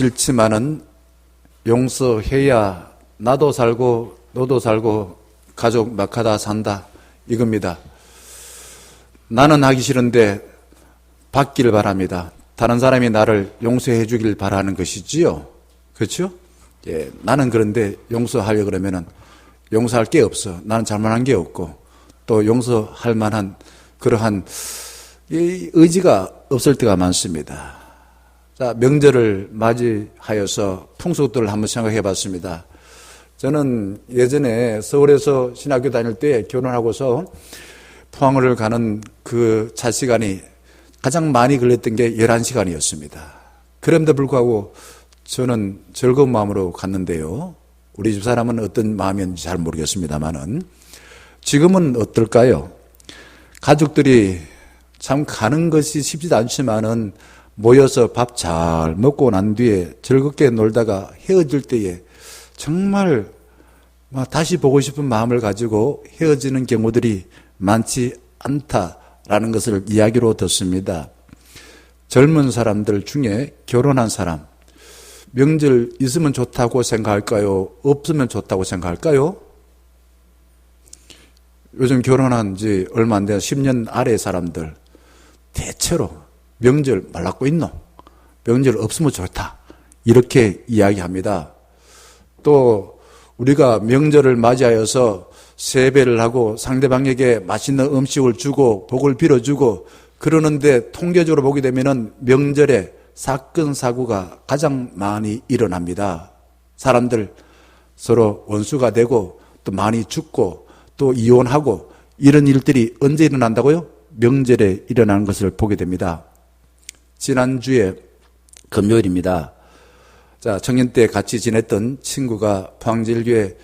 싫지만은 용서해야 나도 살고 너도 살고 가족 낙하다 산다 이겁니다. 나는 하기 싫은데 받기를 바랍니다. 다른 사람이 나를 용서해 주길 바라는 것이지요. 그렇죠? 예, 나는 그런데 용서하려고 그러면은 용서할 게 없어. 나는 잘못한 게 없고 또 용서할 만한 그러한 의지가 없을 때가 많습니다. 자, 명절을 맞이하여서 풍속들을 한번 생각해 봤습니다. 저는 예전에 서울에서 신학교 다닐 때 결혼하고서 포항을 가는 그 차 시간이 가장 많이 걸렸던 게 11시간이었습니다. 그럼에도 불구하고 저는 즐거운 마음으로 갔는데요. 우리 집 사람은 어떤 마음이었는지 잘 모르겠습니다만은 지금은 어떨까요? 가족들이 참 가는 것이 쉽지도 않지만은 모여서 밥 잘 먹고 난 뒤에 즐겁게 놀다가 헤어질 때에 정말 다시 보고 싶은 마음을 가지고 헤어지는 경우들이 많지 않다라는 것을 이야기로 듣습니다. 젊은 사람들 중에 결혼한 사람, 명절 있으면 좋다고 생각할까요? 없으면 좋다고 생각할까요? 요즘 결혼한 지 얼마 안 된 10년 아래 사람들 대체로 명절 말랐고 있노? 명절 없으면 좋다. 이렇게 이야기합니다. 또 우리가 명절을 맞이하여서 세배를 하고 상대방에게 맛있는 음식을 주고 복을 빌어주고 그러는데 통계적으로 보게 되면은 명절에 사건 사고가 가장 많이 일어납니다. 사람들 서로 원수가 되고 또 많이 죽고 또 이혼하고 이런 일들이 언제 일어난다고요? 명절에 일어나는 것을 보게 됩니다. 지난주에 금요일입니다. 자, 청년 때 같이 지냈던 친구가 포항제일교회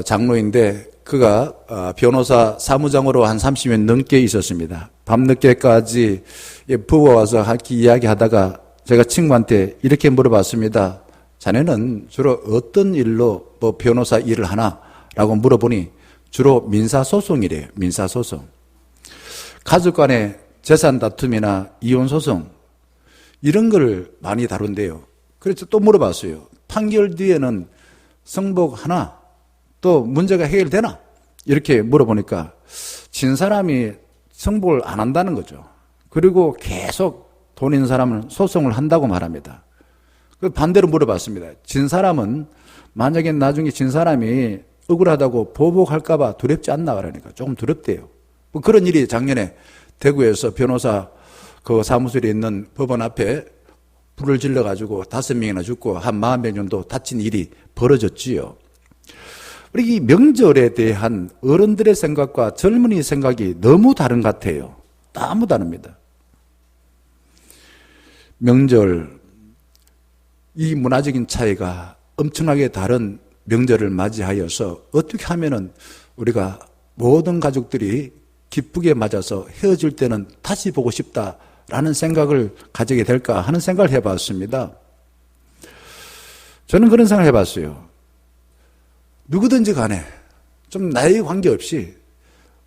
장로인데 그가 변호사 사무장으로 한 30년 넘게 있었습니다. 밤늦게까지 부부가 와서 같이 이야기하다가 제가 친구한테 이렇게 물어봤습니다. 자네는 주로 어떤 일로 변호사 일을 하나? 라고 물어보니 주로 민사소송이래요. 민사소송. 가족 간의 재산 다툼이나 이혼소송 이런 걸 많이 다룬대요. 그래서 또 물어봤어요. 판결 뒤에는 성복하나? 또 문제가 해결되나? 이렇게 물어보니까 진 사람이 성복을 안 한다는 거죠. 그리고 계속 돈 있는 사람은 소송을 한다고 말합니다. 반대로 물어봤습니다. 진 사람은 만약에 나중에 진 사람이 억울하다고 보복할까 봐 두렵지 않나 그러니까 조금 두렵대요. 그런 일이 작년에 대구에서 변호사 그 사무실에 있는 법원 앞에 불을 질러가지고 5명이나 죽고 한 40명 정도 다친 일이 벌어졌지요. 우리 이 명절에 대한 어른들의 생각과 젊은이 생각이 너무 다른 것 같아요. 너무 다릅니다. 명절, 이 문화적인 차이가 엄청나게 다른 명절을 맞이하여서 어떻게 하면은 우리가 모든 가족들이 기쁘게 맞아서 헤어질 때는 다시 보고 싶다라는 생각을 가지게 될까 하는 생각을 해봤습니다. 저는 그런 생각을 해봤어요. 누구든지 간에 좀 나이에 관계없이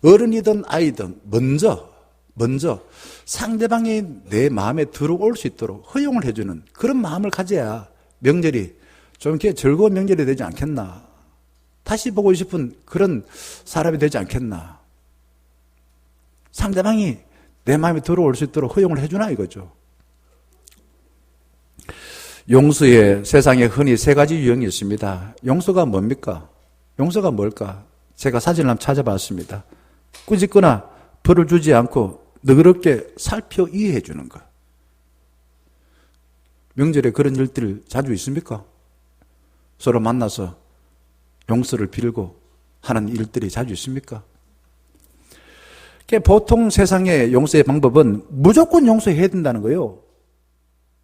어른이든 아이든 먼저 상대방이 내 마음에 들어올 수 있도록 허용을 해주는 그런 마음을 가져야 명절이 좀 이렇게 즐거운 명절이 되지 않겠나. 다시 보고 싶은 그런 사람이 되지 않겠나. 상대방이 내 마음에 들어올 수 있도록 허용을 해주나 이거죠. 용서에 세상에 흔히 3가지 유형이 있습니다. 용서가 뭡니까? 용서가 뭘까? 제가 사진을 한번 찾아봤습니다. 꾸짖거나 벌을 주지 않고 너그럽게 살펴 이해해 주는 것. 명절에 그런 일들 자주 있습니까? 서로 만나서 용서를 빌고 하는 일들이 자주 있습니까? 보통 세상의 용서의 방법은 무조건 용서해야 된다는 거예요.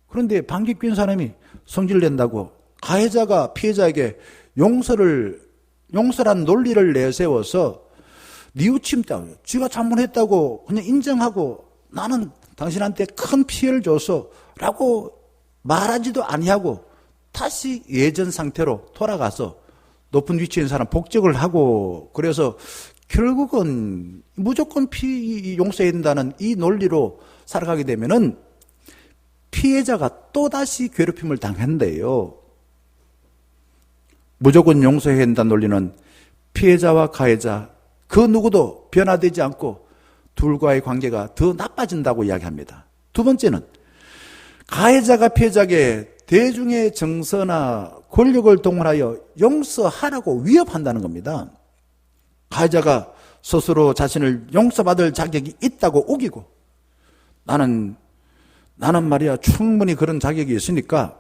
그런데 방귀 뀐 사람이 성질낸다고 가해자가 피해자에게 용서란 논리를 내세워서 뉘우침다고요. 쥐가 잘못했다고 그냥 인정하고 나는 당신한테 큰 피해를 줬어 라고 말하지도 아니하고 다시 예전 상태로 돌아가서 높은 위치에 있는 사람 복적을 하고 그래서 결국은 무조건 용서해야 된다는 이 논리로 살아가게 되면은 피해자가 또다시 괴롭힘을 당한대요. 무조건 용서해야 한다는 논리는 피해자와 가해자 그 누구도 변화되지 않고 둘과의 관계가 더 나빠진다고 이야기합니다. 두 번째는 가해자가 피해자에게 대중의 정서나 권력을 동원하여 용서하라고 위협한다는 겁니다. 가해자가 스스로 자신을 용서받을 자격이 있다고 우기고 나는 말이야 충분히 그런 자격이 있으니까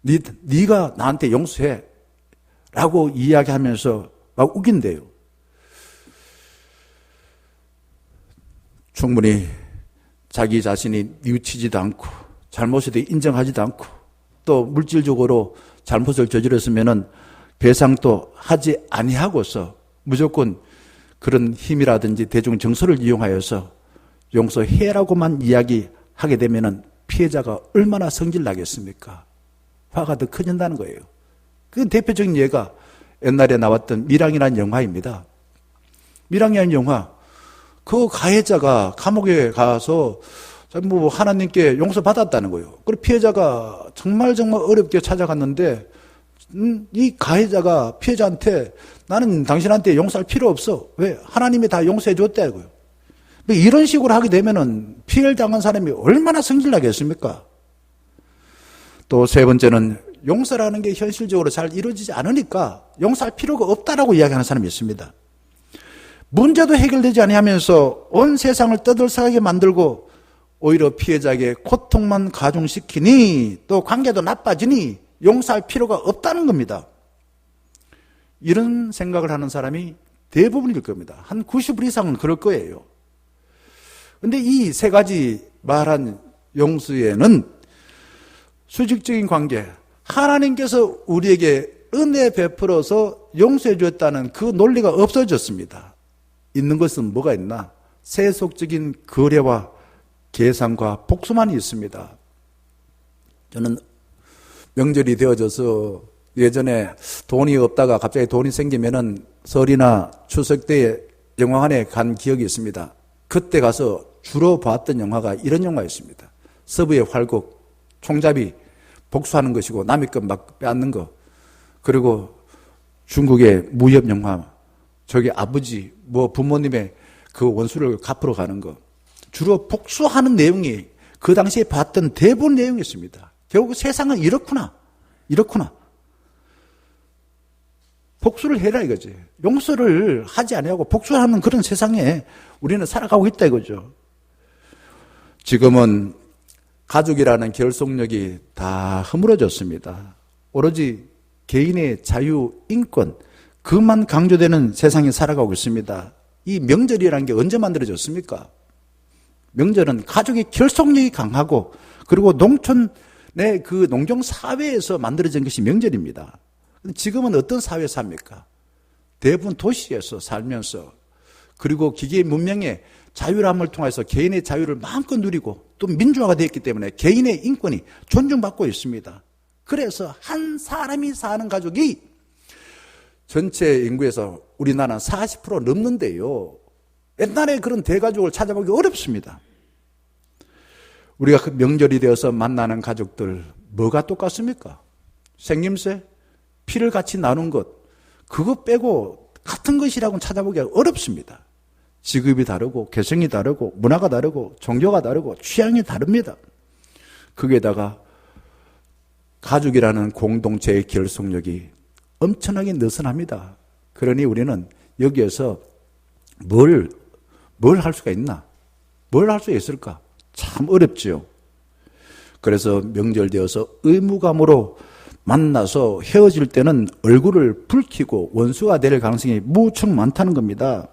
네가 나한테 용서해 라고 이야기하면서 막 우긴대요. 충분히 자기 자신이 뉘우치지도 않고 잘못에 대해 인정하지도 않고 또 물질적으로 잘못을 저질렀으면은 배상도 하지 아니하고서 무조건 그런 힘이라든지 대중 정서를 이용하여서 용서해라고만 이야기하게 되면은 피해자가 얼마나 성질나겠습니까? 화가 더 커진다는 거예요. 그 대표적인 예가 옛날에 나왔던 밀양이라는 영화입니다. 밀양이라는 영화, 그 가해자가 감옥에 가서 뭐 하나님께 용서받았다는 거예요. 그리고 피해자가 정말 어렵게 찾아갔는데 이 가해자가 피해자한테 나는 당신한테 용서할 필요 없어. 왜? 하나님이 다 용서해 줬다고요. 이런 식으로 하게 되면은 피해를 당한 사람이 얼마나 성질나겠습니까? 또 세 번째는 용서라는 게 현실적으로 잘 이루어지지 않으니까 용서할 필요가 없다라고 이야기하는 사람이 있습니다. 문제도 해결되지 아니하면서 온 세상을 떠들썩하게 만들고 오히려 피해자에게 고통만 가중시키니 또 관계도 나빠지니 용서할 필요가 없다는 겁니다. 이런 생각을 하는 사람이 대부분일 겁니다. 한 90% 이상은 그럴 거예요. 그런데 이 세 가지 말한 용서에는 수직적인 관계, 하나님께서 우리에게 은혜 베풀어서 용서해 주었다는 그 논리가 없어졌습니다. 있는 것은 뭐가 있나? 세속적인 거래와 계산과 복수만 있습니다. 저는 명절이 되어져서 예전에 돈이 없다가 갑자기 돈이 생기면은 설이나 추석 때에 영화관에 간 기억이 있습니다. 그때 가서 주로 봤던 영화가 이런 영화였습니다. 서부의 활곡, 총잡이 복수하는 것이고 남의 것 막 빼앗는 거. 그리고 중국의 무협 영화, 저기 아버지, 뭐 부모님의 그 원수를 갚으러 가는 거. 주로 복수하는 내용이 그 당시에 봤던 대부분 내용이었습니다. 결국 세상은 이렇구나. 복수를 해라 이거지. 용서를 하지 아니하고 복수하는 그런 세상에 우리는 살아가고 있다 이거죠. 지금은 가족이라는 결속력이 다 허물어졌습니다. 오로지 개인의 자유, 인권, 그만 강조되는 세상에 살아가고 있습니다. 이 명절이라는 게 언제 만들어졌습니까? 명절은 가족의 결속력이 강하고 그리고 농촌의 그 농경 사회에서 만들어진 것이 명절입니다. 지금은 어떤 사회에 삽니까? 대부분 도시에서 살면서 그리고 기계 문명의 자유함을 통해서 개인의 자유를 마음껏 누리고 또 민주화가 되었기 때문에 개인의 인권이 존중받고 있습니다. 그래서 한 사람이 사는 가족이 전체 인구에서 우리나라는 40% 넘는데요. 옛날에 그런 대가족을 찾아보기 어렵습니다. 우리가 그 명절이 되어서 만나는 가족들 뭐가 똑같습니까? 생김새, 피를 같이 나눈 것, 그거 빼고 같은 것이라고는 찾아보기가 어렵습니다. 직업이 다르고 개성이 다르고 문화가 다르고 종교가 다르고 취향이 다릅니다. 거기에다가 가족이라는 공동체의 결속력이 엄청나게 느슨합니다. 그러니 우리는 여기에서 뭘 할 수가 있나? 뭘 할 수 있을까? 참 어렵지요. 그래서 명절 되어서 의무감으로 만나서 헤어질 때는 얼굴을 붉히고 원수가 될 가능성이 무척 많다는 겁니다.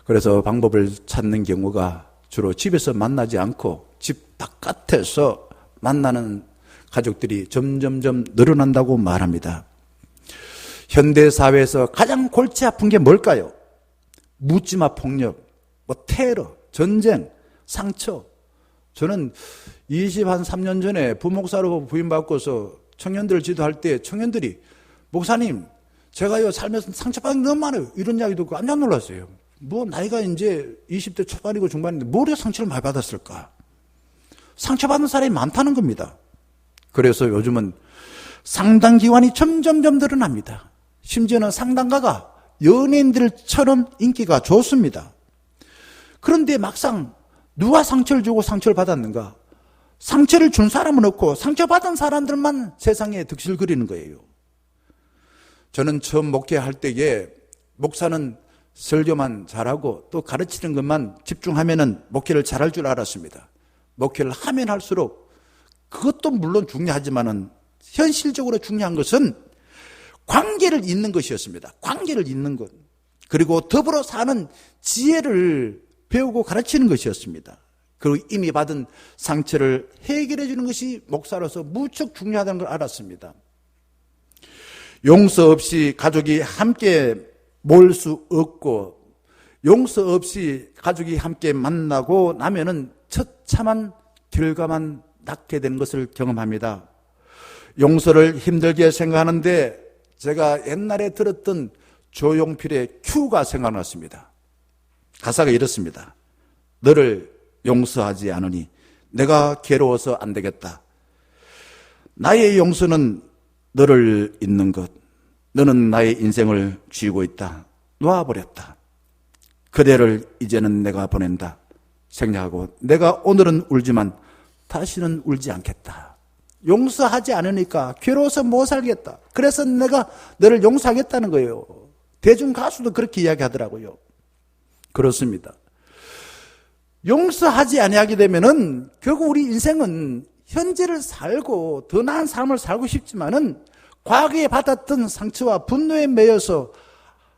그래서 방법을 찾는 경우가 주로 집에서 만나지 않고 집 바깥에서 만나는 가족들이 점점점 늘어난다고 말합니다. 현대사회에서 가장 골치 아픈 게 뭘까요? 묻지마 폭력, 테러, 전쟁, 상처. 저는 23년 전에 부목사로 부임받고서 청년들을 지도할 때 청년들이 목사님 제가요 살면서 상처받은 게 너무 많아요. 이런 이야기 듣고 깜짝 놀랐어요. 뭐 나이가 이제 20대 초반이고 중반인데 뭐래 상처를 많이 받았을까? 상처받은 사람이 많다는 겁니다. 그래서 요즘은 상담기관이 점점점 늘어납니다. 심지어는 상담가가 연예인들처럼 인기가 좋습니다. 그런데 막상 누가 상처를 주고 상처를 받았는가? 상처를 준 사람은 없고 상처받은 사람들만 세상에 득실거리는 거예요. 저는 처음 목회할 때에 목사는 설교만 잘하고 또 가르치는 것만 집중하면 목회를 잘할 줄 알았습니다. 목회를 하면 할수록 그것도 물론 중요하지만은 현실적으로 중요한 것은 관계를 잇는 것이었습니다. 관계를 잇는 것. 그리고 더불어 사는 지혜를 배우고 가르치는 것이었습니다. 그리고 이미 받은 상처를 해결해 주는 것이 목사로서 무척 중요하다는 걸 알았습니다. 용서 없이 가족이 함께 모일 수 없고 용서 없이 가족이 함께 만나고 나면은 처참한 결과만 낳게 되는 것을 경험합니다. 용서를 힘들게 생각하는데 제가 옛날에 들었던 조용필의 큐가 생각났습니다. 가사가 이렇습니다. 너를 용서하지 않으니 내가 괴로워서 안 되겠다. 나의 용서는 너를 잊는 것. 너는 나의 인생을 쥐고 있다. 놓아버렸다. 그대를 이제는 내가 보낸다. 생략하고 내가 오늘은 울지만 다시는 울지 않겠다. 용서하지 않으니까 괴로워서 못 살겠다. 그래서 내가 너를 용서하겠다는 거예요. 대중 가수도 그렇게 이야기하더라고요. 그렇습니다. 용서하지 아니하게 되면은 결국 우리 인생은 현재를 살고 더 나은 삶을 살고 싶지만은 과거에 받았던 상처와 분노에 매여서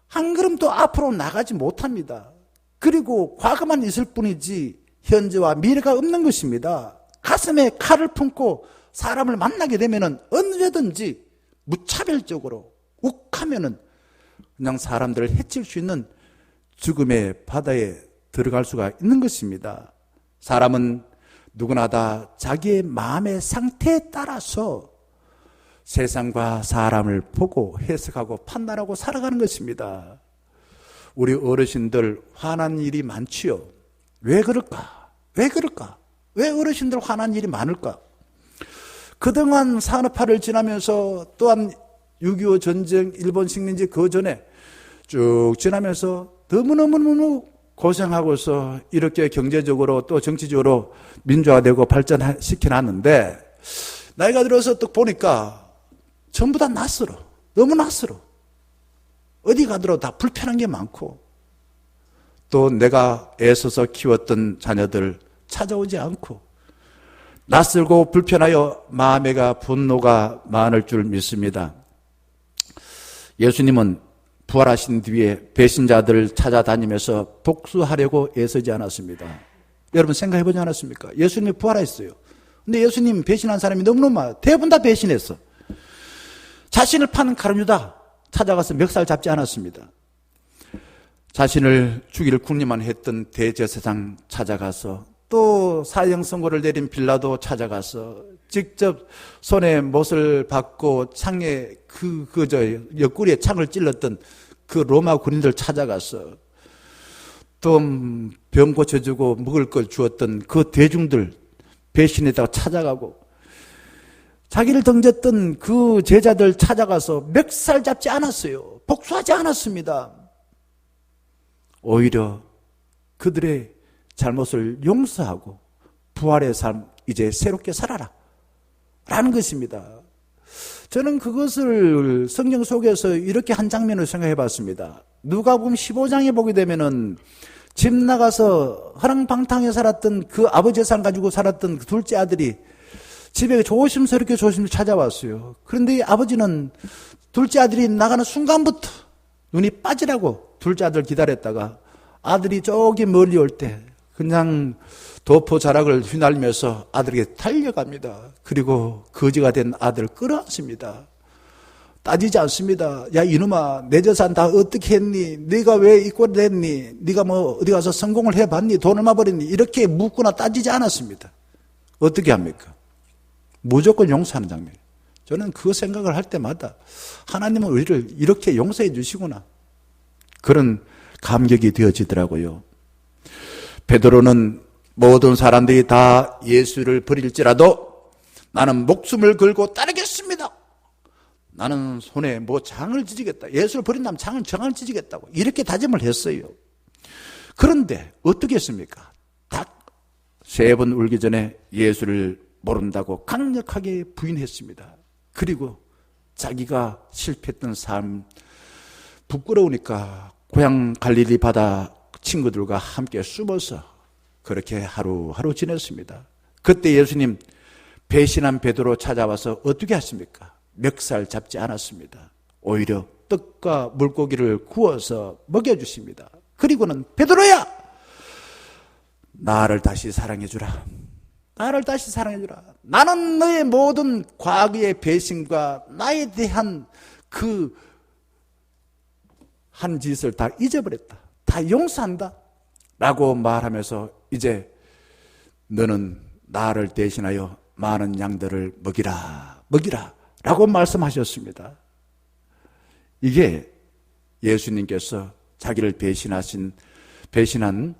한 걸음도 앞으로 나가지 못합니다. 그리고 과거만 있을 뿐이지 현재와 미래가 없는 것입니다. 가슴에 칼을 품고 사람을 만나게 되면은 언제든지 무차별적으로 욱하면은 그냥 사람들을 해칠 수 있는 죽음의 바다에 들어갈 수가 있는 것입니다. 사람은 누구나 다 자기의 마음의 상태에 따라서 세상과 사람을 보고 해석하고 판단하고 살아가는 것입니다. 우리 어르신들 화난 일이 많지요. 왜 그럴까? 왜 그럴까? 왜 어르신들 화난 일이 많을까? 그동안 산업화를 지나면서 또한 6.25 전쟁, 일본 식민지 그 전에 쭉 지나면서 너무너무 고생하고서 이렇게 경제적으로 또 정치적으로 민주화되고 발전시켜놨는데 나이가 들어서 또 보니까 전부 다 낯설어. 너무 낯설어. 어디 가더라도 다 불편한 게 많고 또 내가 애써서 키웠던 자녀들 찾아오지 않고 낯설고 불편하여 마음에가 분노가 많을 줄 믿습니다. 예수님은 부활하신 뒤에 배신자들을 찾아다니면서 복수하려고 애쓰지 않았습니다. 여러분 생각해보지 않았습니까? 예수님이 부활했어요. 근데 예수님 배신한 사람이 너무너무 많아요. 대부분 다 배신했어. 자신을 파는 가룟유다 찾아가서 멱살 잡지 않았습니다. 자신을 죽일 궁리만 했던 대제사장 찾아가서 또 사형 선고를 내린 빌라도 찾아가서 직접 손에 못을 박고 창에 옆구리에 창을 찔렀던 그 로마 군인들 찾아가서 또 병 고쳐주고 먹을 걸 주었던 그 대중들 배신에다가 찾아가고 자기를 던졌던 그 제자들 찾아가서 멱살 잡지 않았어요. 복수하지 않았습니다. 오히려 그들의 잘못을 용서하고 부활의 삶 이제 새롭게 살아라 라는 것입니다. 저는 그것을 성경 속에서 이렇게 한 장면을 생각해 봤습니다. 누가복음 15장에 보게 되면은 집 나가서 허랑방탕에 살았던 그 아버지 재산 가지고 살았던 그 둘째 아들이 집에 조심스럽게 찾아왔어요. 그런데 아버지는 둘째 아들이 나가는 순간부터 눈이 빠지라고 둘째 아들 기다렸다가 아들이 저기 멀리 올 때 그냥 도포 자락을 휘날리면서 아들에게 달려갑니다. 그리고 거지가 된 아들을 끌어안습니다. 따지지 않습니다. 야 이놈아 내 재산 다 어떻게 했니? 네가 왜 이꼴을 했니? 네가 뭐 어디 가서 성공을 해봤니? 돈 얼마 벌었니? 이렇게 묻거나 따지지 않았습니다. 어떻게 합니까? 무조건 용서하는 장면. 저는 그 생각을 할 때마다 하나님은 우리를 이렇게 용서해 주시구나. 그런 감격이 되어지더라고요. 베드로는 모든 사람들이 다 예수를 버릴지라도 나는 목숨을 걸고 따르겠습니다. 나는 손에 뭐 장을 지지겠다. 예수를 버린다면 장을 지지겠다고 이렇게 다짐을 했어요. 그런데 어떻게 했습니까? 딱 3번 울기 전에 예수를 모른다고 강력하게 부인했습니다. 그리고 자기가 실패했던 삶, 부끄러우니까 고향 갈릴리 바다 친구들과 함께 숨어서 그렇게 하루하루 지냈습니다. 그때 예수님 배신한 베드로 찾아와서 어떻게 하십니까? 멱살 잡지 않았습니다. 오히려 떡과 물고기를 구워서 먹여주십니다. 그리고는 베드로야, 나를 다시 사랑해주라. 나를 다시 사랑해주라. 나는 너의 모든 과거의 배신과 나에 대한 그 한 짓을 다 잊어버렸다. 다 용서한다. 라고 말하면서 이제 너는 나를 대신하여 많은 양들을 먹이라 라고 말씀하셨습니다. 이게 예수님께서 자기를 배신한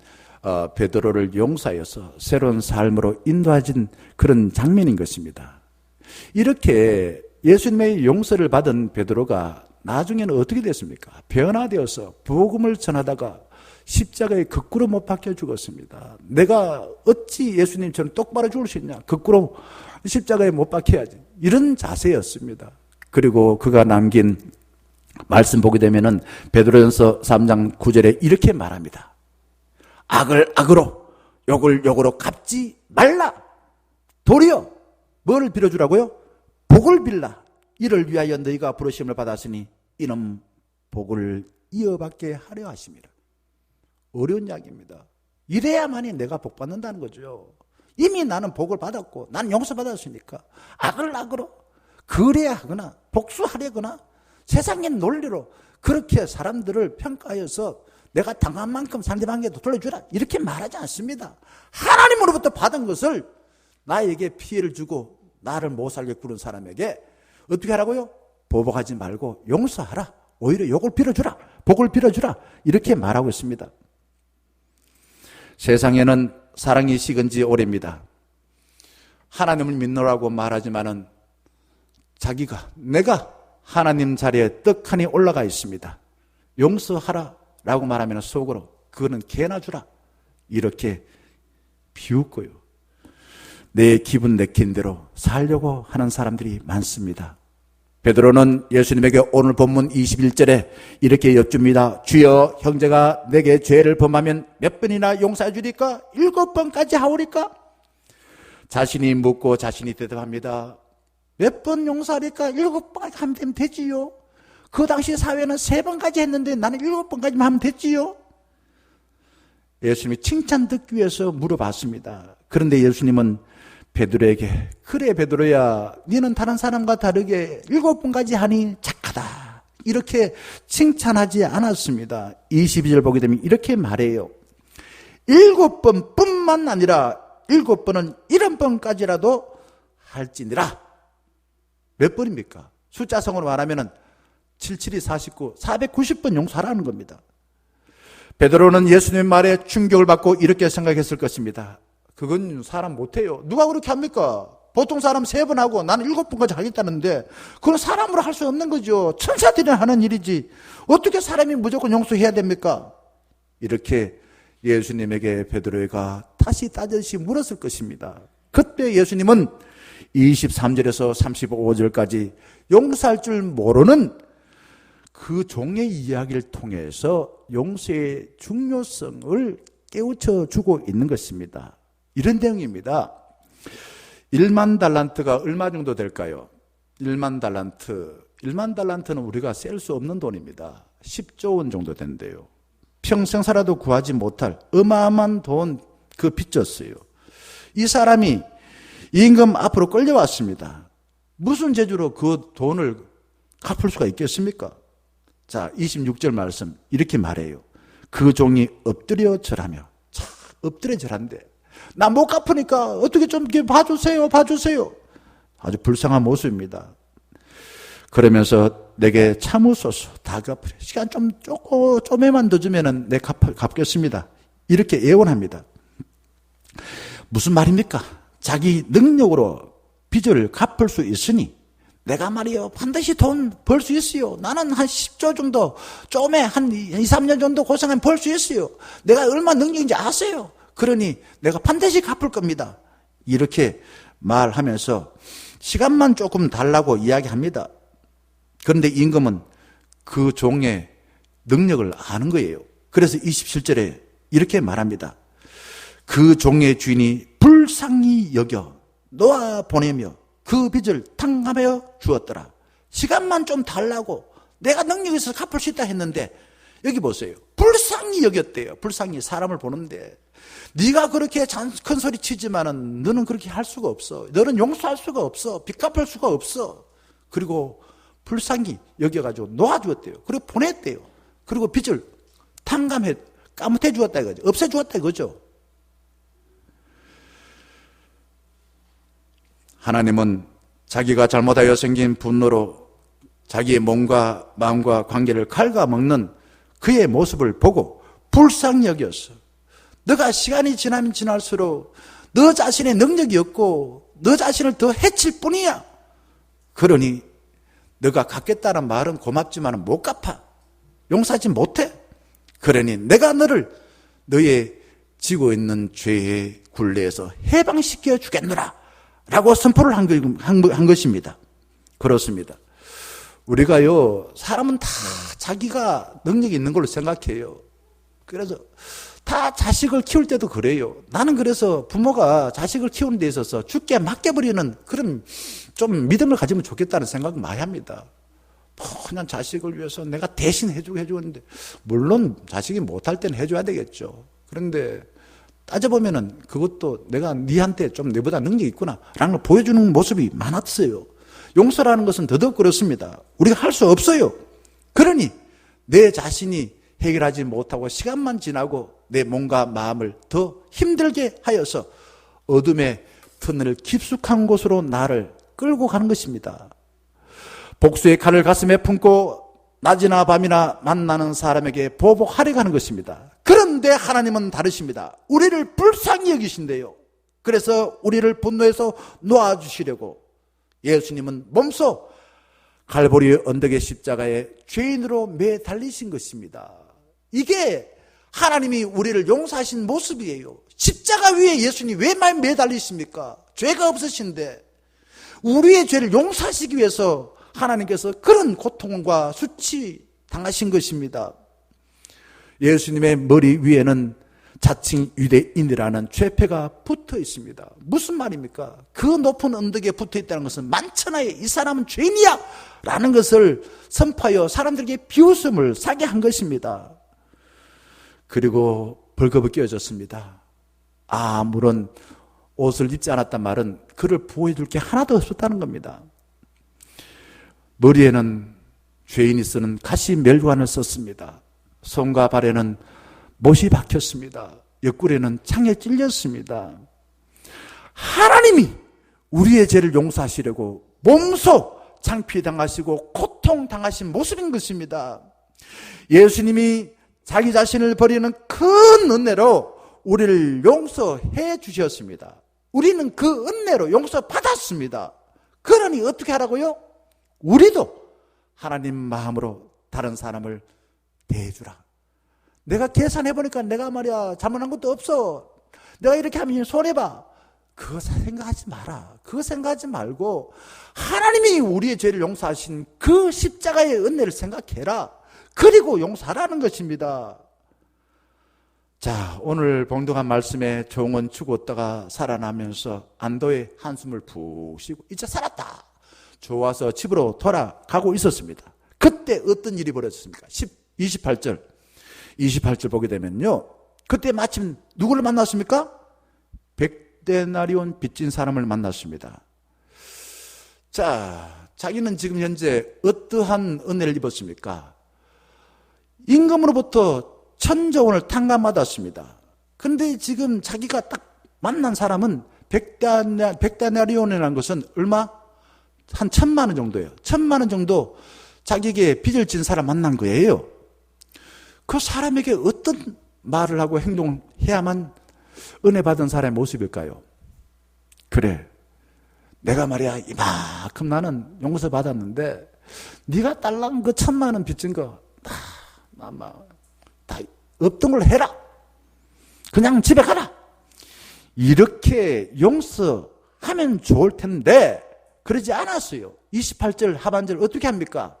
베드로를 용서하여서 새로운 삶으로 인도하신 그런 장면인 것입니다. 이렇게 예수님의 용서를 받은 베드로가 나중에는 어떻게 됐습니까? 변화되어서 복음을 전하다가 십자가에 거꾸로 못 박혀 죽었습니다. 내가 어찌 예수님처럼 똑바로 죽을 수 있냐? 거꾸로 십자가에 못 박혀야지. 이런 자세였습니다. 그리고 그가 남긴 말씀 보게 되면은 베드로전서 3장 9절에 이렇게 말합니다. 악을 악으로, 욕을 욕으로 갚지 말라. 도리어 뭐를 빌어주라고요? 복을 빌라. 이를 위하여 너희가 부르심을 받았으니 이는 복을 이어받게 하려 하심이라. 어려운 이야기입니다. 이래야만이 내가 복 받는다는 거죠. 이미 나는 복을 받았고 나는 용서받았으니까 악을 악으로 그래야 하거나 복수하려거나 세상의 논리로 그렇게 사람들을 평가하여서 내가 당한 만큼 상대방에게도 돌려주라 이렇게 말하지 않습니다. 하나님으로부터 받은 것을 나에게 피해를 주고 나를 못 살게 구는 사람에게 어떻게 하라고요? 보복하지 말고 용서하라. 오히려 욕을 빌어주라. 복을 빌어주라. 이렇게 말하고 있습니다. 세상에는 사랑이 식은 지 오래입니다. 하나님을 믿노라고 말하지만은 내가 하나님 자리에 떡하니 올라가 있습니다. 용서하라 라고 말하면 속으로 그거는 개나 주라 이렇게 비웃고요. 내 기분 내킨 대로 살려고 하는 사람들이 많습니다. 베드로는 예수님에게 오늘 본문 21절에 이렇게 여쭙니다. 주여, 형제가 내게 죄를 범하면 몇 번이나 용서해 주리까? 7번까지 하오리까? 자신이 묻고 자신이 대답합니다. 몇 번 용서하리까? 7번 하면 되지요. 그 당시 사회는 3번까지 했는데 나는 7번까지만 하면 됐지요. 예수님이 칭찬 듣기 위해서 물어봤습니다. 그런데 예수님은 베드로에게 그래 베드로야, 너는 다른 사람과 다르게 7번까지 하니 착하다 이렇게 칭찬하지 않았습니다. 22절 보게 되면 이렇게 말해요. 7번 뿐만 아니라 7번은 70번까지라도 할지니라. 몇 번입니까? 숫자성으로 말하면 77이 49, 490번 용서하라는 겁니다. 베드로는 예수님 말에 충격을 받고 이렇게 생각했을 것입니다. 그건 사람 못해요. 누가 그렇게 합니까? 보통 사람 3번 하고 나는 7번까지 하겠다는데 그건 사람으로 할 수 없는 거죠. 천사들이 하는 일이지 어떻게 사람이 무조건 용서해야 됩니까? 이렇게 예수님에게 베드로가 다시 따지시 물었을 것입니다. 그때 예수님은 23절에서 35절까지 용서할 줄 모르는 그 종의 이야기를 통해서 용서의 중요성을 깨우쳐 주고 있는 것입니다. 이런 내용입니다. 1만 달란트가 얼마 정도 될까요? 1만 달란트는 우리가 셀 수 없는 돈입니다. 10조 원 정도 된대요. 평생 살아도 구하지 못할 어마어마한 돈 그 빚졌어요. 이 사람이 임금 앞으로 끌려왔습니다. 무슨 재주로 그 돈을 갚을 수가 있겠습니까? 자, 26절 말씀 이렇게 말해요. 그 종이 엎드려 절하며, 자, 엎드려 절한대. 나 못 갚으니까 어떻게 좀 봐주세요. 아주 불쌍한 모습입니다. 그러면서 내게 참으소서, 다 갚으래. 시간 좀에만 더 주면은 내 갚겠습니다. 이렇게 예언합니다. 무슨 말입니까? 자기 능력으로 빚을 갚을 수 있으니 내가 말이요 반드시 돈 벌 수 있어요. 나는 한 10조 정도 좀에 한 2, 3년 정도 고생하면 벌 수 있어요. 내가 얼마나 능력인지 아세요. 그러니 내가 반드시 갚을 겁니다. 이렇게 말하면서 시간만 조금 달라고 이야기합니다. 그런데 임금은 그 종의 능력을 아는 거예요. 그래서 27절에 이렇게 말합니다. 그 종의 주인이 불쌍히 여겨 놓아 보내며 그 빚을 탕감하여 주었더라. 시간만 좀 달라고 내가 능력이 있어서 갚을 수 있다 했는데 여기 보세요. 불쌍히 여겼대요. 불쌍히 사람을 보는데 네가 그렇게 큰 소리 치지만은 너는 그렇게 할 수가 없어. 너는 용서할 수가 없어. 빚 갚을 수가 없어. 그리고 불쌍히 여겨가지고 놓아주었대요. 그리고 보냈대요. 그리고 빚을 탕감해 까무해 주었다 이거죠. 없애 주었다 이거죠. 하나님은 자기가 잘못하여 생긴 분노로 자기의 몸과 마음과 관계를 갉아먹는 그의 모습을 보고 불쌍히 여겼어. 너가 시간이 지나면 지날수록 너 자신의 능력이 없고 너 자신을 더 해칠 뿐이야. 그러니 너가 갚겠다는 말은 고맙지만 못 갚아. 용서하지 못해. 그러니 내가 너를 너의 지고 있는 죄의 굴레에서 해방시켜 주겠노라 라고 선포를 한 것입니다. 그렇습니다. 우리가요, 사람은 다 자기가 능력이 있는 걸로 생각해요. 그래서 다 자식을 키울 때도 그래요. 나는 그래서 부모가 자식을 키우는 데 있어서 죽게 맡겨버리는 그런 좀 믿음을 가지면 좋겠다는 생각을 많이 합니다. 그냥 자식을 위해서 내가 대신 해주는데, 물론 자식이 못할 때는 해줘야 되겠죠. 그런데 따져보면은 그것도 내가 니한테 좀 내보다 능력이 있구나 라는 걸 보여주는 모습이 많았어요. 용서라는 것은 더더욱 그렇습니다. 우리가 할 수 없어요. 그러니 내 자신이 해결하지 못하고 시간만 지나고 내 몸과 마음을 더 힘들게 하여서 어둠의 터널 깊숙한 곳으로 나를 끌고 가는 것입니다. 복수의 칼을 가슴에 품고 낮이나 밤이나 만나는 사람에게 보복하려고 하는 것입니다. 그런데 하나님은 다르십니다. 우리를 불쌍히 여기신대요. 그래서 우리를 분노해서 놓아주시려고 예수님은 몸소 갈보리 언덕의 십자가에 죄인으로 매달리신 것입니다. 이게 하나님이 우리를 용서하신 모습이에요. 십자가 위에 예수님이 왜 매달리십니까? 죄가 없으신데 우리의 죄를 용서하시기 위해서 하나님께서 그런 고통과 수치 당하신 것입니다. 예수님의 머리 위에는 자칭 유대인이라는 죄패가 붙어 있습니다. 무슨 말입니까? 그 높은 언덕에 붙어 있다는 것은 만천하에 이 사람은 죄인이야 라는 것을 선포하여 사람들에게 비웃음을 사게 한 것입니다. 그리고 벌거벗겨졌습니다. 아무런 옷을 입지 않았단 말은 그를 보호해줄 게 하나도 없었다는 겁니다. 머리에는 죄인이 쓰는 가시 멸관을 썼습니다. 손과 발에는 못이 박혔습니다. 옆구리에는 창에 찔렸습니다. 하나님이 우리의 죄를 용서하시려고 몸소 창피당하시고 고통당하신 모습인 것입니다. 예수님이 자기 자신을 버리는 큰 은혜로 우리를 용서해 주셨습니다. 우리는 그 은혜로 용서받았습니다. 그러니 어떻게 하라고요? 우리도 하나님 마음으로 다른 사람을 대해주라. 내가 계산해보니까 내가 말이야 잘못한 것도 없어. 내가 이렇게 하면 손해봐. 그거 생각하지 마라. 그거 생각하지 말고 하나님이 우리의 죄를 용서하신 그 십자가의 은혜를 생각해라. 그리고 용서하라는 것입니다. 자, 오늘 봉독한 말씀에 종은 죽었다가 살아나면서 안도의 한숨을 푹 쉬고 이제 살았다. 좋아서 집으로 돌아가고 있었습니다. 그때 어떤 일이 벌어졌습니까? 28절 보게 되면요. 그때 마침 누구를 만났습니까? 100데나리온 빚진 사람을 만났습니다. 자, 자기는 지금 현재 어떠한 은혜를 입었습니까? 임금으로부터 1000조원을 탕감받았습니다. 그런데 지금 자기가 딱 만난 사람은 100데나리온이라는 것은 얼마? 한 1000만 원 정도예요. 1000만 원 정도 자기에게 빚을 진 사람 만난 거예요. 그 사람에게 어떤 말을 하고 행동을 해야만 은혜 받은 사람의 모습일까요? 그래, 내가 말이야 이만큼 나는 용서 받았는데 네가 달랑 그 1,000만 원 빚진 거 다 없던 걸로 해라. 그냥 집에 가라. 이렇게 용서하면 좋을 텐데 그러지 않았어요. 28절 하반절 어떻게 합니까?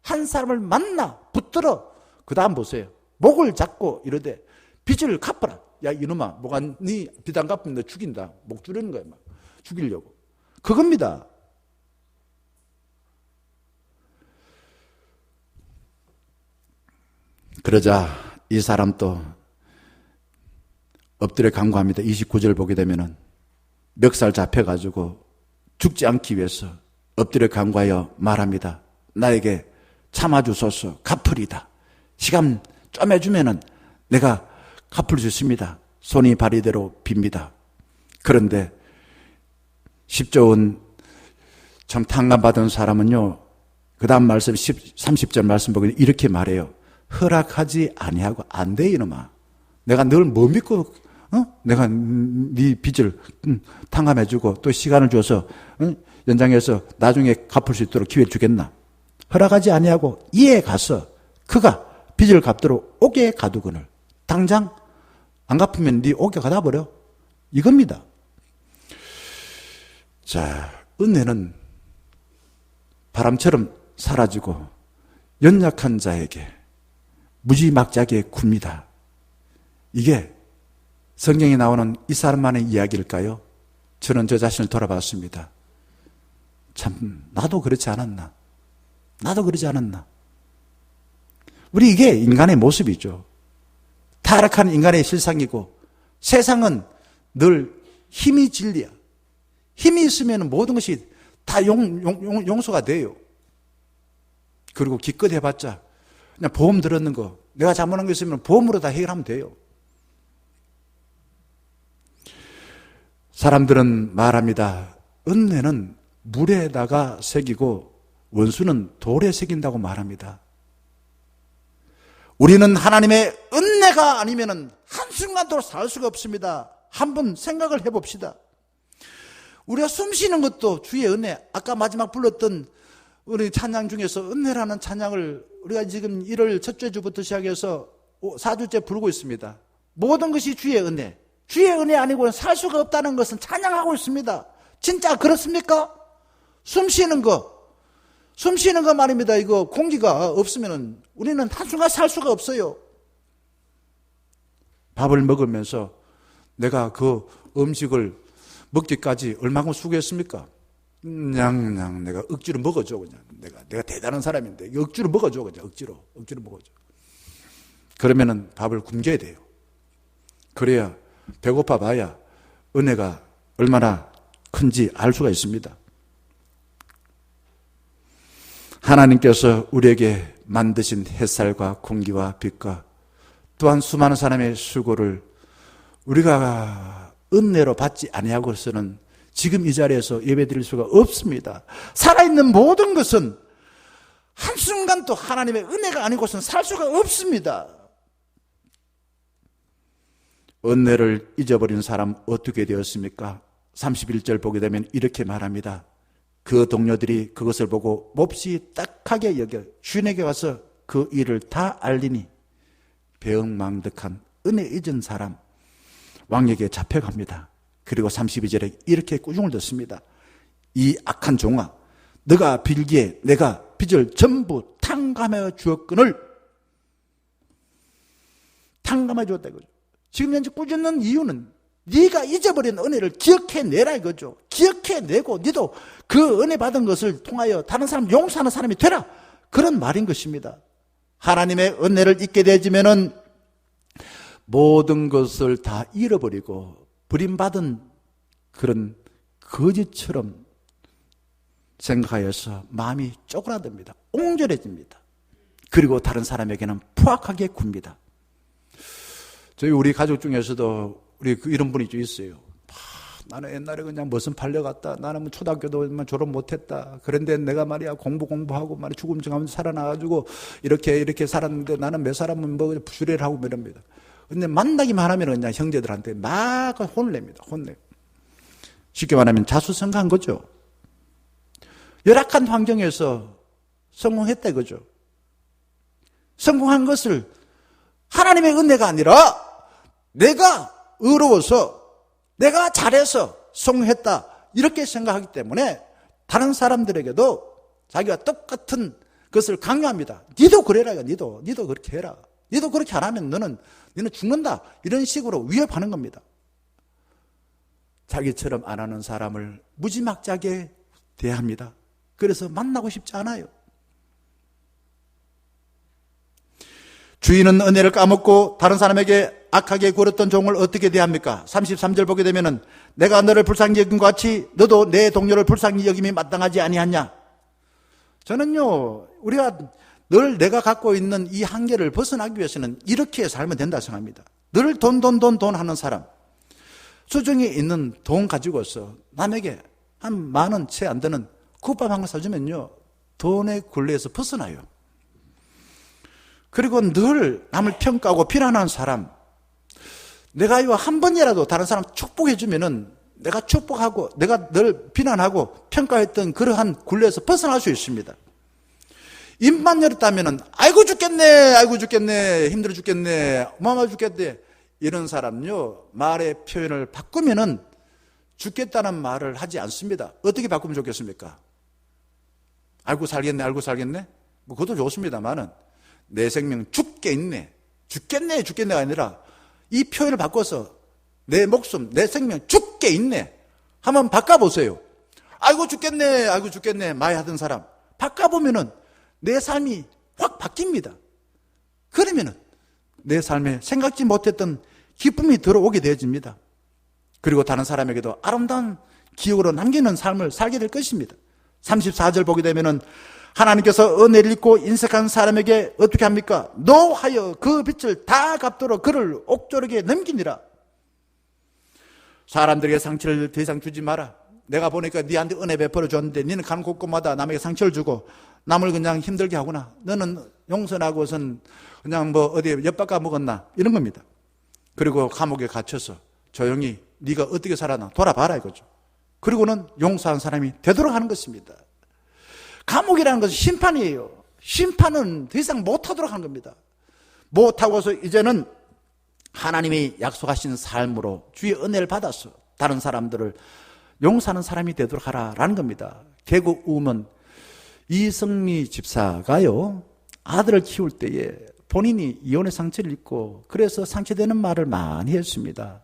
한 사람을 만나 붙들어 그 다음 보세요. 목을 잡고 이러되 빚을 갚아라. 야 이놈아, 뭐가 네 빚 안 갚으면 너 죽인다. 목 줄이는 거야. 막 죽이려고. 그겁니다. 그러자 이 사람 또 엎드려 간구합니다. 29절 보게 되면은 멱살 잡혀가지고 죽지 않기 위해서 엎드려 간구하여 말합니다. 나에게 참아주소서. 갚으리다. 시간 좀 해주면은 내가 갚을 수 있습니다. 손이 발이대로 빕니다. 그런데 10조원 참 탕감받은 사람은요, 그 다음 말씀 30절 말씀 보면 이렇게 말해요. 허락하지 아니하고 안 돼 이놈아. 내가 늘 뭐 믿고 내가 네 빚을 탕감해주고 또 시간을 줘서 연장해서 나중에 갚을 수 있도록 기회를 주겠나. 허락하지 아니하고 이에 가서 그가 빚을 갚도록 옥에 가두거늘. 당장 안 갚으면 네 옥에 가다 버려. 이겁니다. 자, 은혜는 바람처럼 사라지고 연약한 자에게 무지막지하게 굽니다. 이게 성경에 나오는 이 사람만의 이야기일까요? 저는 저 자신을 돌아봤습니다. 참 나도 그렇지 않았나? 나도 그러지 않았나? 우리 이게 인간의 모습이죠. 타락한 인간의 실상이고 세상은 늘 힘이 진리야. 힘이 있으면 모든 것이 다 용서가 돼요. 그리고 기껏 해봤자 그냥 보험 들었는 거, 내가 잘못한 거 있으면 보험으로 다 해결하면 돼요. 사람들은 말합니다. 은혜는 물에다가 새기고 원수는 돌에 새긴다고 말합니다. 우리는 하나님의 은혜가 아니면 한순간도 살 수가 없습니다. 한번 생각을 해봅시다. 우리가 숨 쉬는 것도 주의 은혜. 아까 마지막 불렀던 우리 찬양 중에서 은혜라는 찬양을 우리가 지금 1월 첫째 주부터 시작해서 4주째 부르고 있습니다. 모든 것이 주의 은혜. 주의 은혜 아니고는 살 수가 없다는 것은 찬양하고 있습니다. 진짜 그렇습니까? 숨 쉬는 거 말입니다. 이거 공기가 없으면 우리는 한순간 살 수가 없어요. 밥을 먹으면서 내가 그 음식을 먹기까지 얼마큼 수고했습니까? 그냥 내가 억지로 먹어줘. 그냥 내가 대단한 사람인데 억지로 먹어줘. 그냥 억지로 먹어줘. 그러면은 밥을 굶겨야 돼요. 그래야 배고파 봐야 은혜가 얼마나 큰지 알 수가 있습니다. 하나님께서 우리에게 만드신 햇살과 공기와 빛과 또한 수많은 사람의 수고를 우리가 은혜로 받지 아니하고서는 지금 이 자리에서 예배드릴 수가 없습니다. 살아있는 모든 것은 한순간도 하나님의 은혜가 아니고서는 살 수가 없습니다. 은혜를 잊어버린 사람 어떻게 되었습니까? 31절 보게 되면 이렇게 말합니다. 그 동료들이 그것을 보고 몹시 딱하게 여겨 주인에게 가서 그 일을 다 알리니 배은망덕한 은혜 잊은 사람 왕에게 잡혀갑니다. 그리고 32절에 이렇게 꾸중을 듣습니다. 이 악한 종아, 너가 빌기에 내가 빚을 전부 탕감해 주었거늘. 탕감해 주었다 이거죠. 지금 현재 꾸짖는 이유는 네가 잊어버린 은혜를 기억해내라 이거죠. 기억해내고 너도 그 은혜 받은 것을 통하여 다른 사람 용서하는 사람이 되라. 그런 말인 것입니다. 하나님의 은혜를 잊게 되지면은 모든 것을 다 잃어버리고 버림받은 그런 거지처럼 생각하여서 마음이 쪼그라듭니다. 옹졸해집니다. 그리고 다른 사람에게는 포악하게 굽니다. 우리 가족 중에서도 우리 이런 분이 좀 있어요. 나는 옛날에 그냥 무슨 팔려갔다. 나는 초등학교도 졸업 못했다. 그런데 내가 말이야 공부하고 말이야 죽음증하면서 살아나가지고 이렇게 살았는데 나는 몇 사람은 뭐 수레를 하고 이럽니다. 근데 만나기만 하면 그냥 형제들한테 막 혼을 냅니다. 혼내. 쉽게 말하면 자수성가한 거죠. 열악한 환경에서 성공했다 이거죠. 성공한 것을 하나님의 은혜가 아니라 내가 의로워서 내가 잘해서 성공했다 이렇게 생각하기 때문에 다른 사람들에게도 자기가 똑같은 것을 강요합니다. 니도 그래라. 니도 그렇게 해라. 니도 그렇게 안 하면 너는 죽는다. 이런 식으로 위협하는 겁니다. 자기처럼 안 하는 사람을 무지막지하게 대합니다. 그래서 만나고 싶지 않아요. 주인은 은혜를 까먹고 다른 사람에게 악하게 굴었던 종을 어떻게 대합니까? 33절 보게 되면은 내가 너를 불쌍히 여긴 것 같이 너도 내 동료를 불쌍히 여김이 마땅하지 아니하냐? 저는요, 우리가 늘 내가 갖고 있는 이 한계를 벗어나기 위해서는 이렇게 살면 된다 생각합니다. 늘 돈 하는 사람. 수중에 있는 돈 가지고서 남에게 한 10,000원 채 안 되는 국밥 한 거 사주면요, 돈의 굴레에서 벗어나요. 그리고 늘 남을 평가하고 비난하는 사람. 내가 이거 한 번이라도 다른 사람 축복해주면은 내가 축복하고 내가 늘 비난하고 평가했던 그러한 굴레에서 벗어날 수 있습니다. 입만 열었다면은 아이고 죽겠네 힘들어 죽겠네 어마어마 죽겠네 이런 사람요 말의 표현을 바꾸면은 죽겠다는 말을 하지 않습니다. 어떻게 바꾸면 좋겠습니까? 알고 살겠네 뭐 그것도 좋습니다만은 내 생명 죽겠네가 아니라 이 표현을 바꿔서 내 목숨 내 생명 죽게 있네 한번 바꿔보세요. 아이고 죽겠네 많이 하던 사람 바꿔보면은 내 삶이 확 바뀝니다. 그러면은 내 삶에 생각지 못했던 기쁨이 들어오게 되어집니다. 그리고 다른 사람에게도 아름다운 기억으로 남기는 삶을 살게 될 것입니다. 34절 보게 되면은 하나님께서 은혜를 입고 인색한 사람에게 어떻게 합니까? 노하여 그 빛을 다 갚도록 그를 옥조르게 넘기니라. 사람들에게 상처를 더 이상 주지 마라. 내가 보니까 네한테 은혜 베풀어 줬는데 너는 가는 곳곳마다 남에게 상처를 주고 남을 그냥 힘들게 하구나. 너는 용서하고선 그냥 뭐 어디에 엿바꿔 먹었나 이런 겁니다. 그리고 감옥에 갇혀서 조용히 네가 어떻게 살았나 돌아봐라 이거죠. 그리고는 용서한 사람이 되도록 하는 것입니다. 감옥이라는 것은 심판이에요. 심판은 더 이상 못하도록 하는 겁니다. 못하고서 이제는 하나님이 약속하신 삶으로 주의 은혜를 받아서 다른 사람들을 용서하는 사람이 되도록 하라라는 겁니다. 개국 우먼 이성미 집사가요 아들을 키울 때에 본인이 이혼의 상처를 입고 그래서 상처되는 말을 많이 했습니다.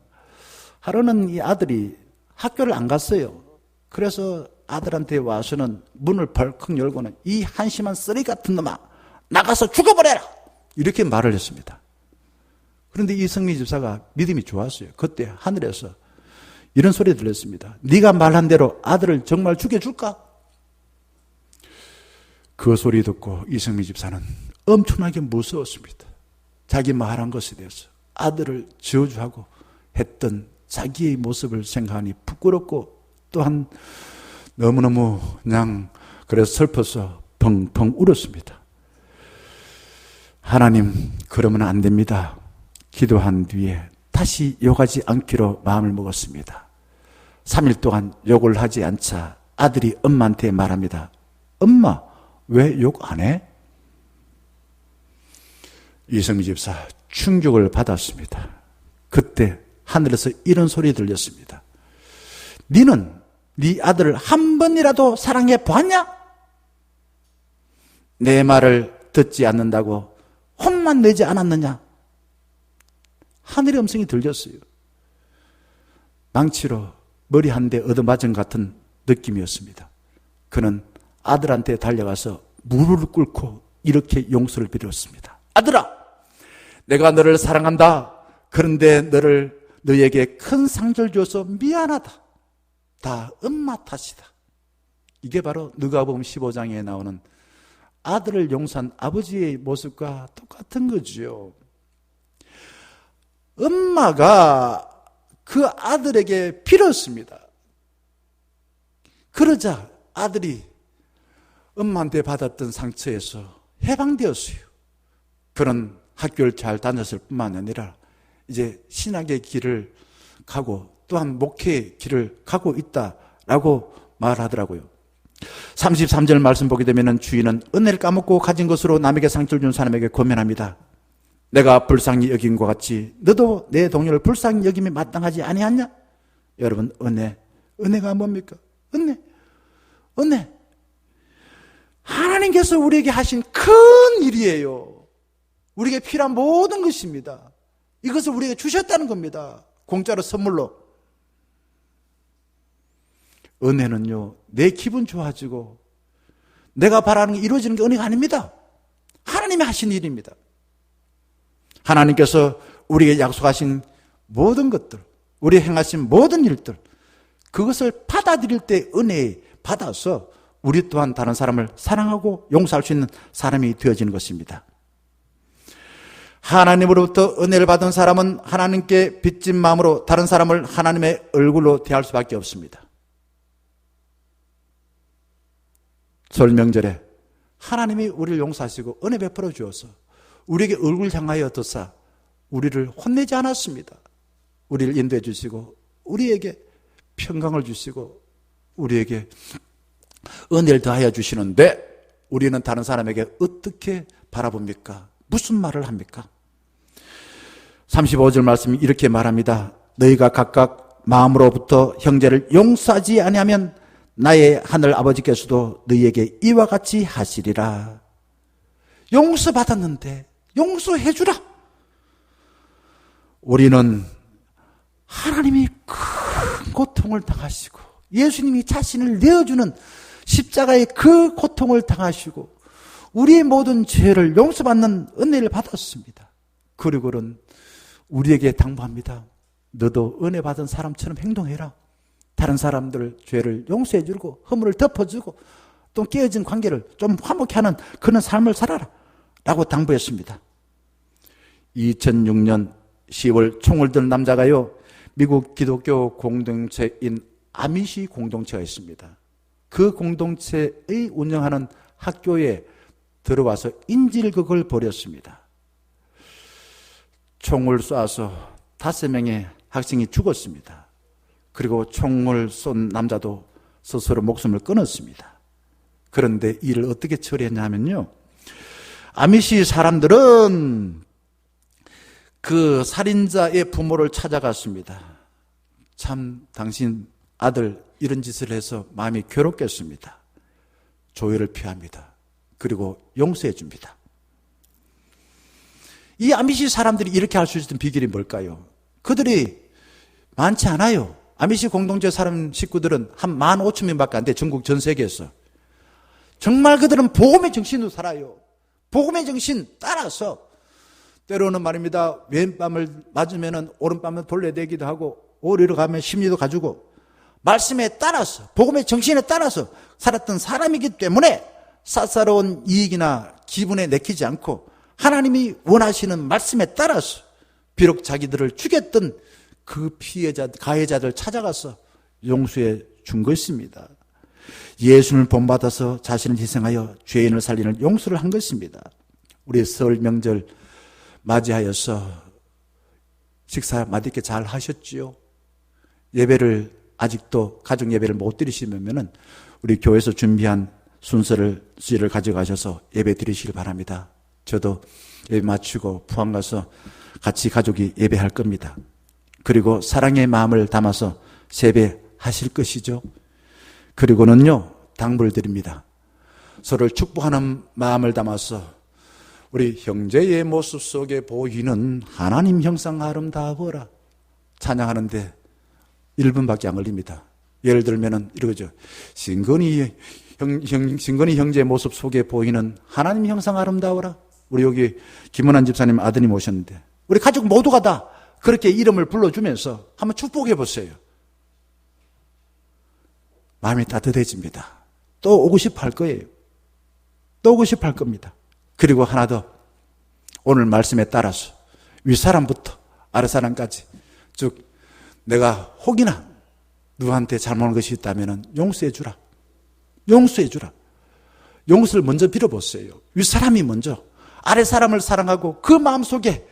하루는 이 아들이 학교를 안 갔어요. 그래서 아들한테 와서는 문을 벌컥 열고는 이 한심한 쓰레기 같은 놈아 나가서 죽어버려라 이렇게 말을 했습니다. 그런데 이성미 집사가 믿음이 좋았어요. 그때 하늘에서 이런 소리 들렸습니다. 네가 말한 대로 아들을 정말 죽여줄까? 그 소리 듣고 이성미 집사는 엄청나게 무서웠습니다. 자기 말한 것에 대해서 아들을 저주하고 했던 자기의 모습을 생각하니 부끄럽고 또한 너무너무 그냥 그래서 슬퍼서 펑펑 울었습니다. 하나님 그러면 안 됩니다. 기도한 뒤에 다시 욕하지 않기로 마음을 먹었습니다. 3일 동안 욕을 하지 않자 아들이 엄마한테 말합니다. 엄마 왜 욕 안 해? 이성미 집사 충격을 받았습니다. 그때 하늘에서 이런 소리 들렸습니다. 너는 네 아들을 한 번이라도 사랑해 보았냐? 내 말을 듣지 않는다고 혼만 내지 않았느냐? 하늘의 음성이 들렸어요. 망치로 머리 한 대 얻어맞은 같은 느낌이었습니다. 그는 아들한테 달려가서 무릎을 꿇고 이렇게 용서를 빌었습니다. 아들아, 내가 너를 사랑한다. 그런데 너에게 큰 상처를 줘서 미안하다. 다 엄마 탓이다. 이게 바로 누가복음 15장에 나오는 아들을 용서한 아버지의 모습과 똑같은 거죠. 엄마가 그 아들에게 빌었습니다. 그러자 아들이 엄마한테 받았던 상처에서 해방되었어요. 그는 학교를 잘 다녔을 뿐만 아니라 이제 신학의 길을 가고 또한 목회의 길을 가고 있다라고 말하더라고요. 33절 말씀 보게 되면 주인은 은혜를 까먹고 가진 것으로 남에게 상처를 준 사람에게 권면합니다. 내가 불쌍히 여긴 것 같이 너도 내 동료를 불쌍히 여김에 마땅하지 아니하냐? 여러분, 은혜가 뭡니까? 은혜. 하나님께서 우리에게 하신 큰 일이에요. 우리에게 필요한 모든 것입니다. 이것을 우리에게 주셨다는 겁니다. 공짜로 선물로. 은혜는요, 내 기분 좋아지고 내가 바라는 게 이루어지는 게 은혜가 아닙니다. 하나님이 하신 일입니다. 하나님께서 우리에게 약속하신 모든 것들, 우리 행하신 모든 일들, 그것을 받아들일 때 은혜 받아서 우리 또한 다른 사람을 사랑하고 용서할 수 있는 사람이 되어지는 것입니다. 하나님으로부터 은혜를 받은 사람은 하나님께 빚진 마음으로 다른 사람을 하나님의 얼굴로 대할 수밖에 없습니다. 설 명절에 하나님이 우리를 용서하시고 은혜 베풀어 주어서 우리에게 얼굴 향하여 드사 우리를 혼내지 않았습니다. 우리를 인도해 주시고 우리에게 평강을 주시고 우리에게 은혜를 더하여 주시는데 우리는 다른 사람에게 어떻게 바라봅니까? 무슨 말을 합니까? 35절 말씀이 이렇게 말합니다. 너희가 각각 마음으로부터 형제를 용서하지 아니하면 나의 하늘 아버지께서도 너희에게 이와 같이 하시리라. 용서받았는데 용서해 주라. 우리는 하나님이 큰 고통을 당하시고 예수님이 자신을 내어주는 십자가의 그 고통을 당하시고 우리의 모든 죄를 용서받는 은혜를 받았습니다. 그리고는 우리에게 당부합니다. 너도 은혜 받은 사람처럼 행동해라. 다른 사람들 죄를 용서해주고 허물을 덮어주고 또 깨어진 관계를 좀 화목케 하는 그런 삶을 살아라 라고 당부했습니다. 2006년 10월 총을 든 남자가요, 미국 기독교 공동체인 아미시 공동체가 있습니다. 그 공동체의 운영하는 학교에 들어와서 인질극을 벌였습니다. 총을 쏴서 5명의 학생이 죽었습니다. 그리고 총을 쏜 남자도 스스로 목숨을 끊었습니다. 그런데 이를 어떻게 처리했냐면요, 아미시 사람들은 그 살인자의 부모를 찾아갔습니다. 참 당신 아들 이런 짓을 해서 마음이 괴롭겠습니다. 조의를 표합니다. 그리고 용서해 줍니다. 이 아미시 사람들이 이렇게 할 수 있는 비결이 뭘까요? 그들이 많지 않아요. 아미시 공동체 사람 식구들은 한 15,000명밖에 안 돼. 전국 전 세계에서. 정말 그들은 복음의 정신으로 살아요. 복음의 정신 따라서 때로는 말입니다. 왼밤을 맞으면 오른밤을 돌려대기도 하고 오리로 가면 심리도 가지고 말씀에 따라서 복음의 정신에 따라서 살았던 사람이기 때문에 쌀쌀한 이익이나 기분에 내키지 않고 하나님이 원하시는 말씀에 따라서 비록 자기들을 죽였던 그 피해자, 가해자들 찾아가서 용서해 준 것입니다. 예수를 본받아서 자신을 희생하여 죄인을 살리는 용서를 한 것입니다. 우리 설 명절 맞이하여서 식사 맛있게 잘 하셨지요? 예배를 아직도 가족 예배를 못 드리시면 우리 교회에서 준비한 순서를 가져가셔서 예배 드리시길 바랍니다. 저도 예배 마치고 포항 가서 같이 가족이 예배할 겁니다. 그리고 사랑의 마음을 담아서 세배하실 것이죠. 그리고는요, 당부를 드립니다. 서로를 축복하는 마음을 담아서 우리 형제의 모습 속에 보이는 하나님 형상 아름다워라 찬양하는데 1분밖에 안 걸립니다. 예를 들면은 이러죠. 신건이 형제의 모습 속에 보이는 하나님 형상 아름다워라. 우리 여기 김은환 집사님 아드님 오셨는데 우리 가족 모두가 다 그렇게 이름을 불러주면서 한번 축복해 보세요. 마음이 따뜻해집니다. 또 오고 싶어 할 거예요. 또 오고 싶어 할 겁니다. 그리고 하나 더, 오늘 말씀에 따라서 윗사람부터 아랫사람까지 즉 내가 혹이나 누구한테 잘못한 것이 있다면 용서해 주라. 용서해 주라. 용서를 먼저 빌어보세요. 윗사람이 먼저 아랫사람을 사랑하고 그 마음속에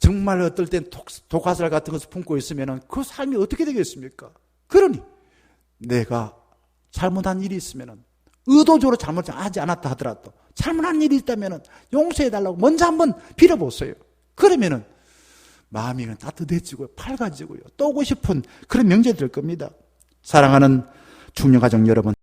정말 어떨 땐 독화살 같은 것을 품고 있으면 그 삶이 어떻게 되겠습니까? 그러니 내가 잘못한 일이 있으면 의도적으로 잘못하지 않았다 하더라도 잘못한 일이 있다면 용서해달라고 먼저 한번 빌어보세요. 그러면 마음이 따뜻해지고요, 밝아지고요, 또 오고 싶은 그런 명절이 될 겁니다. 사랑하는 중년가족 여러분,